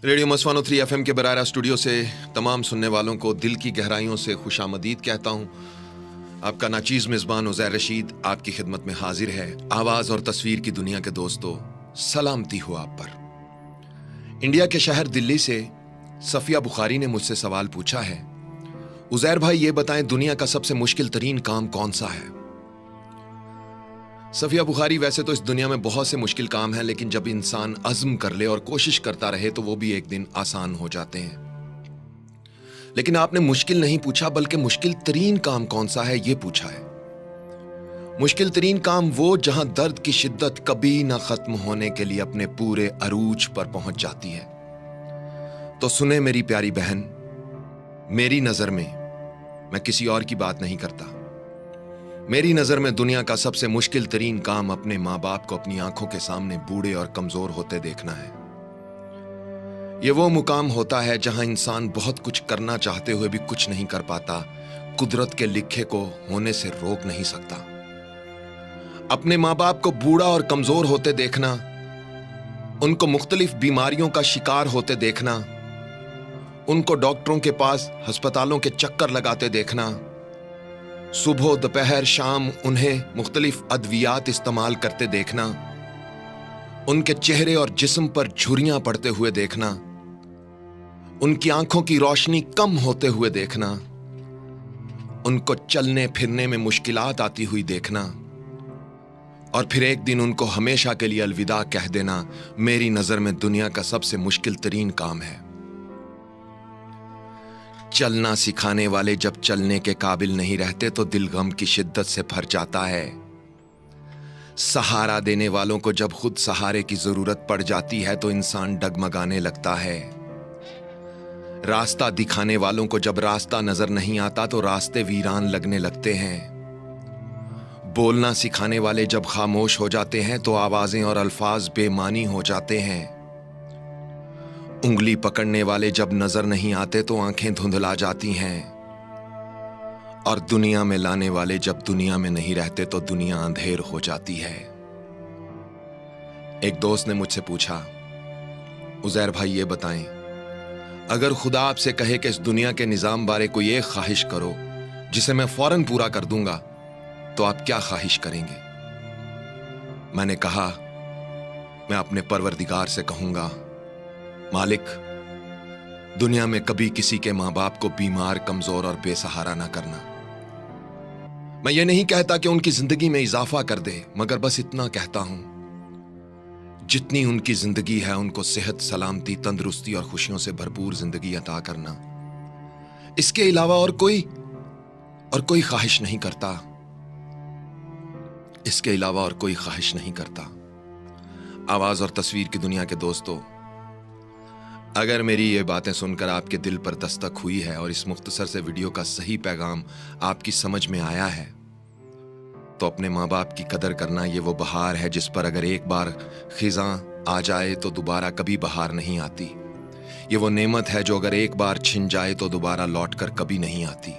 Radio मस्वानो 3 FM के बरारा studio से तमाम सुनने वालों को दिल की गहराइयों से खुशामदीद कहता हूँ। आपका नाचीज़ मेज़बान उज़ैर रशीद आपकी खिदमत में हाजिर है। आवाज़ और तस्वीर की दुनिया के दोस्तों, सलामती हो आप पर। इंडिया के शहर दिल्ली से सफ़िया बुखारी ने मुझसे सवाल पूछा है, उज़ैर भाई ये बताएं दुनिया का सबसे मुश्किल तरीन काम कौन सा है। सफिया बुखारी, वैसे तो इस दुनिया में बहुत से मुश्किल काम हैं, लेकिन जब इंसान अज़्म कर ले और कोशिश करता रहे तो वो भी एक दिन आसान हो जाते हैं। लेकिन आपने मुश्किल नहीं पूछा, बल्कि मुश्किल तरीन काम कौन सा है ये पूछा है। मुश्किल तरीन काम वो जहां दर्द की शिद्दत कभी ना खत्म होने के लिए अपने पूरे अरूज पर पहुंच जाती है। तो सुने मेरी प्यारी बहन, मेरी नजर में, मैं किसी और की बात नहीं करता, मेरी नजर में दुनिया का सबसे मुश्किल तरीन काम अपने माँ बाप को अपनी आंखों के सामने बूढ़े और कमजोर होते देखना है। यह वो मुकाम होता है जहां इंसान बहुत कुछ करना चाहते हुए भी कुछ नहीं कर पाता, कुदरत के लिखे को होने से रोक नहीं सकता। अपने माँ बाप को बूढ़ा और कमजोर होते देखना, उनको मुख्तलिफ बीमारियों का शिकार होते देखना, उनको डॉक्टरों के पास अस्पतालों के चक्कर लगाते देखना, सुबह दोपहर शाम उन्हें मुख्तलिफ अद्वियात इस्तेमाल करते देखना, उनके चेहरे और जिस्म पर झुर्रियां पड़ते हुए देखना, उनकी आंखों की रोशनी कम होते हुए देखना, उनको चलने फिरने में मुश्किलात आती हुई देखना, और फिर एक दिन उनको हमेशा के लिए अलविदा कह देना, मेरी नजर में दुनिया का सबसे मुश्किल तरीन काम है। चलना सिखाने वाले जब चलने के काबिल नहीं रहते तो दिल गम की शिद्दत से भर जाता है। सहारा देने वालों को जब खुद सहारे की जरूरत पड़ जाती है तो इंसान डगमगाने लगता है। रास्ता दिखाने वालों को जब रास्ता नजर नहीं आता तो रास्ते वीरान लगने लगते हैं। बोलना सिखाने वाले जब खामोश हो जाते हैं तो आवाजें और अल्फाज बेमानी हो जाते हैं। उंगली पकड़ने वाले जब नजर नहीं आते तो आंखें धुंधला जाती हैं, और दुनिया में लाने वाले जब दुनिया में नहीं रहते तो दुनिया अंधेर हो जाती है। एक दोस्त ने मुझसे पूछा, उज़ैर भाई ये बताएं, अगर खुदा आपसे कहे कि इस दुनिया के निजाम बारे कोई एक ख्वाहिश करो जिसे मैं फौरन पूरा कर दूंगा, तो आप क्या ख्वाहिश करेंगे? मैंने कहा, मैं अपने परवरदिगार से कहूंगा, मालिक, दुनिया में कभी किसी के मां बाप को बीमार, कमजोर और बेसहारा ना करना। मैं ये नहीं कहता कि उनकी जिंदगी में इजाफा कर दे, मगर बस इतना कहता हूं, जितनी उनकी जिंदगी है उनको सेहत, सलामती, तंदुरुस्ती और खुशियों से भरपूर जिंदगी अता करना। इसके अलावा और कोई ख्वाहिश नहीं करता। इसके अलावा और कोई ख्वाहिश नहीं करता। आवाज और तस्वीर की दुनिया के दोस्तों, अगर मेरी ये बातें सुनकर आपके दिल पर दस्तक हुई है और इस मुख्तसर से वीडियो का सही पैगाम आपकी समझ में आया है, तो अपने माँ बाप की कदर करना ये वो बहार है जिस पर अगर एक बार खिज़ां आ जाए तो दोबारा कभी बहार नहीं आती। ये वो नेमत है जो अगर एक बार छिन जाए तो दोबारा लौट कर कभी नहीं आती।